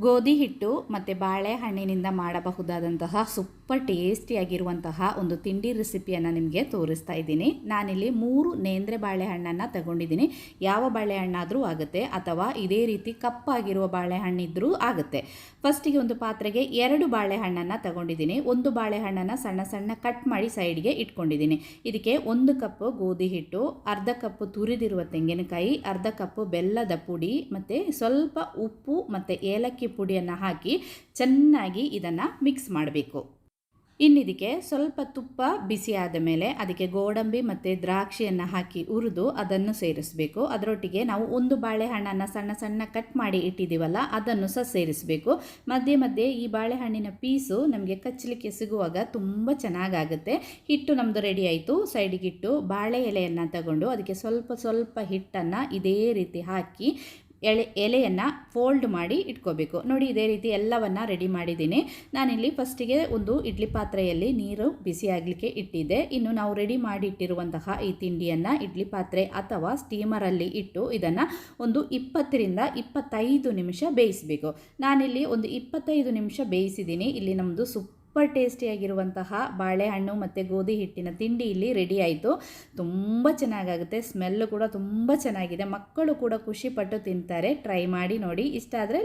ಗೋಧಿ ಹಿಟ್ಟು ಮತ್ತು ಬಾಳೆಹಣ್ಣಿನಿಂದ ಮಾಡಬಹುದಾದಂತಹ ಸೂಪರ್ ಟೇಸ್ಟಿಯಾಗಿರುವಂತಹ ಒಂದು ತಿಂಡಿ ರೆಸಿಪಿಯನ್ನು ನಿಮಗೆ ತೋರಿಸ್ತಾ ಇದ್ದೀನಿ. ನಾನಿಲ್ಲಿ 3 ನೇಂದ್ರೆ ಬಾಳೆಹಣ್ಣನ್ನು ತಗೊಂಡಿದ್ದೀನಿ. ಯಾವ ಬಾಳೆಹಣ್ಣಾದರೂ ಆಗುತ್ತೆ ಅಥವಾ ಇದೇ ರೀತಿ ಕಪ್ಪಾಗಿರುವ ಬಾಳೆಹಣ್ಣಿದ್ರೂ ಆಗುತ್ತೆ. ಫಸ್ಟಿಗೆ ಒಂದು ಪಾತ್ರೆಗೆ 2 ಬಾಳೆಹಣ್ಣನ್ನು ತಗೊಂಡಿದ್ದೀನಿ. ಒಂದು ಬಾಳೆಹಣ್ಣನ್ನು ಸಣ್ಣ ಸಣ್ಣ ಕಟ್ ಮಾಡಿ ಸೈಡ್ಗೆ ಇಟ್ಕೊಂಡಿದ್ದೀನಿ. ಇದಕ್ಕೆ 1 ಕಪ್ ಗೋಧಿ ಹಿಟ್ಟು, ಅರ್ಧ ಕಪ್ ತುರಿದಿರುವ ತೆಂಗಿನಕಾಯಿ, ಅರ್ಧ ಕಪ್ ಬೆಲ್ಲದ ಪುಡಿ ಮತ್ತು ಸ್ವಲ್ಪ ಉಪ್ಪು ಮತ್ತು ಏಲಕ್ಕಿ ಪುಡಿಯನ್ನು ಹಾಕಿ ಚೆನ್ನಾಗಿ ಇದನ್ನು ಮಿಕ್ಸ್ ಮಾಡಬೇಕು. ಇನ್ನಿದಕ್ಕೆ ಸ್ವಲ್ಪ ತುಪ್ಪ ಬಿಸಿ ಆದ ಮೇಲೆ ಅದಕ್ಕೆ ಗೋಡಂಬಿ ಮತ್ತು ದ್ರಾಕ್ಷಿಯನ್ನು ಹಾಕಿ ಹುರಿದು ಅದನ್ನು ಸೇರಿಸಬೇಕು. ಅದರೊಟ್ಟಿಗೆ ನಾವು ಒಂದು ಬಾಳೆಹಣ್ಣನ್ನು ಸಣ್ಣ ಸಣ್ಣ ಕಟ್ ಮಾಡಿ ಇಟ್ಟಿದ್ದೀವಲ್ಲ ಅದನ್ನು ಸಹ ಸೇರಿಸಬೇಕು. ಮಧ್ಯೆ ಮಧ್ಯೆ ಈ ಬಾಳೆಹಣ್ಣಿನ ಪೀಸು ನಮಗೆ ಕಚ್ಚಲಿಕ್ಕೆ ಸಿಗುವಾಗ ತುಂಬ ಚೆನ್ನಾಗಾಗುತ್ತೆ. ಹಿಟ್ಟು ನಮ್ಮದು ರೆಡಿ ಆಯಿತು. ಸೈಡಿಗಿಟ್ಟು ಬಾಳೆ ಎಲೆಯನ್ನು ತಗೊಂಡು ಅದಕ್ಕೆ ಸ್ವಲ್ಪ ಸ್ವಲ್ಪ ಹಿಟ್ಟನ್ನು ಇದೇ ರೀತಿ ಹಾಕಿ ಎಲೆಯನ್ನು ಫೋಲ್ಡ್ ಮಾಡಿ ಇಟ್ಕೋಬೇಕು. ನೋಡಿ, ಇದೇ ರೀತಿ ಎಲ್ಲವನ್ನು ರೆಡಿ ಮಾಡಿದ್ದೀನಿ. ನಾನಿಲ್ಲಿ ಫಸ್ಟಿಗೆ ಒಂದು ಇಡ್ಲಿ ಪಾತ್ರೆಯಲ್ಲಿ ನೀರು ಬಿಸಿ ಆಗಲಿಕ್ಕೆ ಇಟ್ಟಿದ್ದೆ. ಇನ್ನು ನಾವು ರೆಡಿ ಮಾಡಿ ಇಟ್ಟಿರುವಂತಹ ಈ ತಿಂಡಿಯನ್ನು ಇಡ್ಲಿ ಪಾತ್ರೆ ಅಥವಾ ಸ್ಟೀಮರಲ್ಲಿ ಇಟ್ಟು ಇದನ್ನು ಒಂದು 20 ರಿಂದ 25 ನಿಮಿಷ ಬೇಯಿಸಬೇಕು. ನಾನಿಲ್ಲಿ ಒಂದು 25 ನಿಮಿಷ ಬೇಯಿಸಿದ್ದೀನಿ. ಇಲ್ಲಿ ನಮ್ಮದು ಸೂಪರ್ ಟೇಸ್ಟಿಯಾಗಿರುವಂತಹ ಬಾಳೆಹಣ್ಣು ಮತ್ತು ಗೋಧಿ ಹಿಟ್ಟಿನ ತಿಂಡಿ ಇಲ್ಲಿ ರೆಡಿ ಆಯಿತು. ತುಂಬ ಚೆನ್ನಾಗಾಗುತ್ತೆ. ಸ್ಮೆಲ್ಲು ಕೂಡ ತುಂಬ ಚೆನ್ನಾಗಿದೆ. ಮಕ್ಕಳು ಕೂಡ ಖುಷಿಪಟ್ಟು ತಿಂತಾರೆ. ಟ್ರೈ ಮಾಡಿ ನೋಡಿ. ಇಷ್ಟ ಆದರೆ